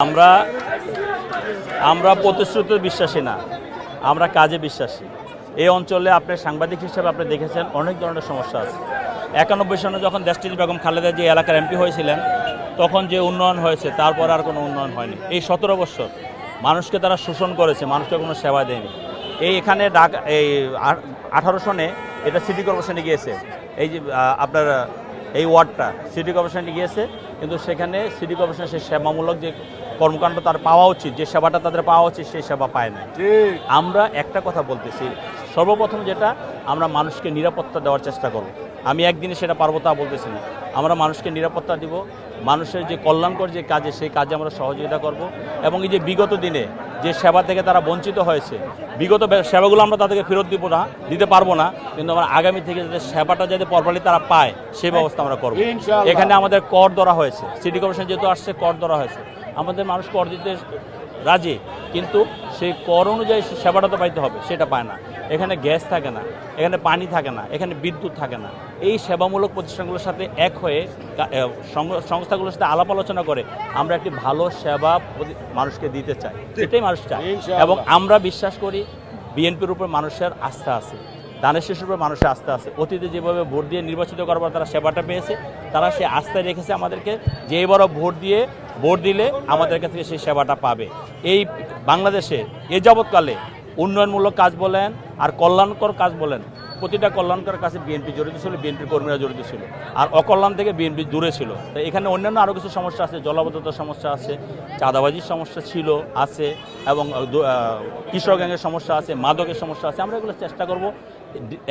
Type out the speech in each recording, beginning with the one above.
আমরা আমরা প্রতিশ্রুতিতে বিশ্বাসী না, আমরা কাজে বিশ্বাসী। এই অঞ্চলে আপনি সাংবাদিক হিসেবে আপনি দেখেছেন অনেক ধরনের সমস্যা আছে। 91 সনে যখন দেশটির বেগম খালেদা যে এলাকার এমপি হয়েছিলেন তখন যে উন্নয়ন হয়েছে তারপর আর কোনো উন্নয়ন হয়নি। এই 17 বছর মানুষকে তারা শোষণ করেছে, মানুষকে কোনো সেবা দেয়নি। এখানে এই 18 সনে এটা সিটি কর্পোরেশনে গিয়েছে, এই যে আপনার এই ওয়ার্ডটা সিটি কর্পোরেশনে গিয়েছে, কিন্তু সেখানে সিটি কর্পোরেশনের সেই সেবামূলক যে কর্মকাণ্ড তার পাওয়া উচিত, যে সেবাটা তাদের পাওয়া উচিত, সেই সেবা পায় না। আমরা একটা কথা বলতেছি, সর্বপ্রথম যেটা আমরা মানুষকে নিরাপত্তা দেওয়ার চেষ্টা করব। আমি একদিনে সেটা পারবো তা বলতেছি না, আমরা মানুষকে নিরাপত্তা দিব, মানুষের যে কল্যাণকর যে কাজে সেই কাজে আমরা সহযোগিতা করব। এবং এই যে বিগত দিনে যে সেবা থেকে তারা বঞ্চিত হয়েছে, বিগত সেবাগুলো আমরা তাদেরকে ফেরত দিতে পারবো না, কিন্তু আমরা আগামী থেকে যাতে সেবাটা যাতে প্রপারলি তারা পায় সেই ব্যবস্থা আমরা করব। এখানে আমাদের কর ধরা হয়েছে, সিটি কর্পোরেশন যেহেতু আসছে কর ধরা হয়েছে, আমাদের মানুষ কর দিতে রাজি, কিন্তু সেই কর অনুযায়ী সেবাটা তো পাইতে হবে, সেটা পায় না। এখানে গ্যাস থাকে না, এখানে পানি থাকে না, এখানে বিদ্যুৎ থাকে না। এই সেবামূলক প্রতিষ্ঠানগুলোর সাথে এক হয়ে সংস্থাগুলোর সাথে আলাপ আলোচনা করে আমরা একটি ভালো সেবা মানুষকে দিতে চাই, এটাই মানুষ চায়। এবং আমরা বিশ্বাস করি বিএনপির উপর মানুষের আস্থা আছে, দানের শিশুর উপর মানুষের আস্থা আছে। অতীতে যেভাবে ভোট দিয়ে নির্বাচিত করবার তারা সেবাটা পেয়েছে, তারা সেই আস্থায় রেখেছে আমাদেরকে যে এবারও ভোট দিলে আমাদের কাছ থেকে সেই সেবাটা পাবে। এই বাংলাদেশে এ যাবৎকালে উন্নয়নমূলক কাজ বলেন আর কল্যাণকর কাজ বলেন, প্রতিটা কল্যাণকর কাছে বিএনপি জড়িত ছিল, বিএনপির কর্মীরা জড়িত ছিল, আর অকল্যাণ থেকে বিএনপি দূরে ছিল। তো এখানে অন্যান্য আরও কিছু সমস্যা আছে, জলাবদ্ধতার সমস্যা আছে, চাঁদাবাজির সমস্যা ছিল আছে, এবং কৃষক গ্যাংয়ের সমস্যা আছে, মাদকের সমস্যা আছে। আমরা এগুলো চেষ্টা করব,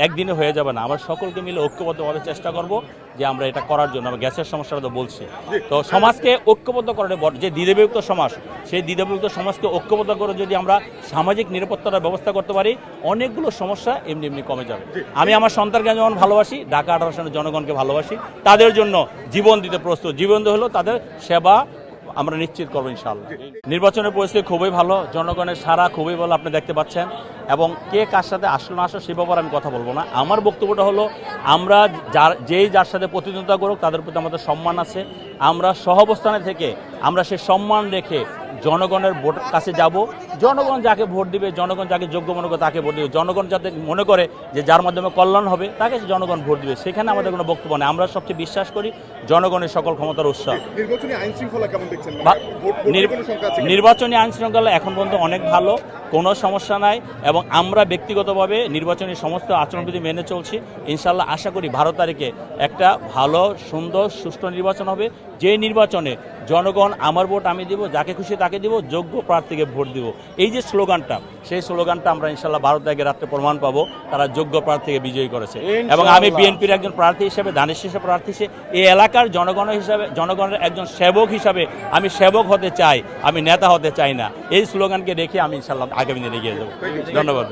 একদিনে হয়ে যাবে না, আমরা সকলকে মিলে ঐক্যবদ্ধভাবে চেষ্টা করব যে আমরা এটা করার জন্য। আমরা গ্যাসের সমস্যাটা তো বলছি, তো সমাজকে ঐক্যবদ্ধ করে, যে দ্বিধাবিভক্ত সমাজ, সেই দ্বিধাবিভক্ত সমাজকে ঐক্যবদ্ধ করে যদি আমরা সামাজিক নিরাপত্তার ব্যবস্থা করতে পারি, অনেকগুলো সমস্যা এমনি এমনি কমে যাবে। আমি আমার সন্তানকে যেমন ভালোবাসি, ঢাকা 18 সনের জনগণকে ভালোবাসি, তাদের জন্য জীবন দিতে প্রস্তুত। জীবন হলো তাদের সেবা আমরা নিশ্চিত করবো ইনশাআল্লাহ। নির্বাচনের পরিস্থিতি খুবই ভালো, জনগণের সাড়া খুবই ভালো, আপনি দেখতে পাচ্ছেন। এবং কে কার সাথে আসলো না আসলো সে ব্যাপারে আমি কথা বলবো না। আমার বক্তব্যটা হলো, আমরা যার সাথে প্রতিদ্বন্দ্বিতা করুক তাদের প্রতি আমাদের সম্মান আছে। আমরা সহাবস্থানে থেকে আমরা সে সম্মান রেখে জনগণের ভোট কাছে যাব। জনগণ যাকে ভোট দিবে, জনগণ যাকে যোগ্য মনে করে তাকে ভোট দিবে। জনগণ যাতে মনে করে যে যার মাধ্যমে কল্যাণ হবে তাকে জনগণ ভোট দিবে, সেখানে আমাদের কোনো বক্তব্য নেই। আমরা সবচেয়ে বিশ্বাস করি জনগণের সকল ক্ষমতার উৎস। নির্বাচনী আইন শৃঙ্খলা এখন পর্যন্ত অনেক ভালো, কোনো সমস্যা নাই। এবং আমরা ব্যক্তিগতভাবে নির্বাচনী সমস্ত আচরণবিধি মেনে চলছি। ইনশাল্লাহ আশা করি 12 তারিখে একটা ভালো, সুন্দর, সুষ্ঠু নির্বাচন হবে, যে নির্বাচনে জনগণ আমার ভোট আমি দিব, যাকে খুশি তাকে দিব, যোগ্য প্রার্থীকে ভোট দিব। এই যে স্লোগানটা, সেই স্লোগানটা আমরা ইনশাল্লাহ 12 তারিখে রাত্রে প্রমাণ পাবো তারা যোগ্য প্রার্থীকে বিজয়ী করেছে। এবং আমি বিএনপির একজন প্রার্থী হিসেবে, দানের শীর্ষ প্রার্থী হিসেবে, এই এলাকার জনগণের একজন সেবক হিসাবে আমি সেবক হতে চাই, আমি নেতা হতে চাই না। এই স্লোগানকে রেখে আমি ইনশাল্লাহ আগামী দিনে এগিয়ে যাবো। ধন্যবাদ।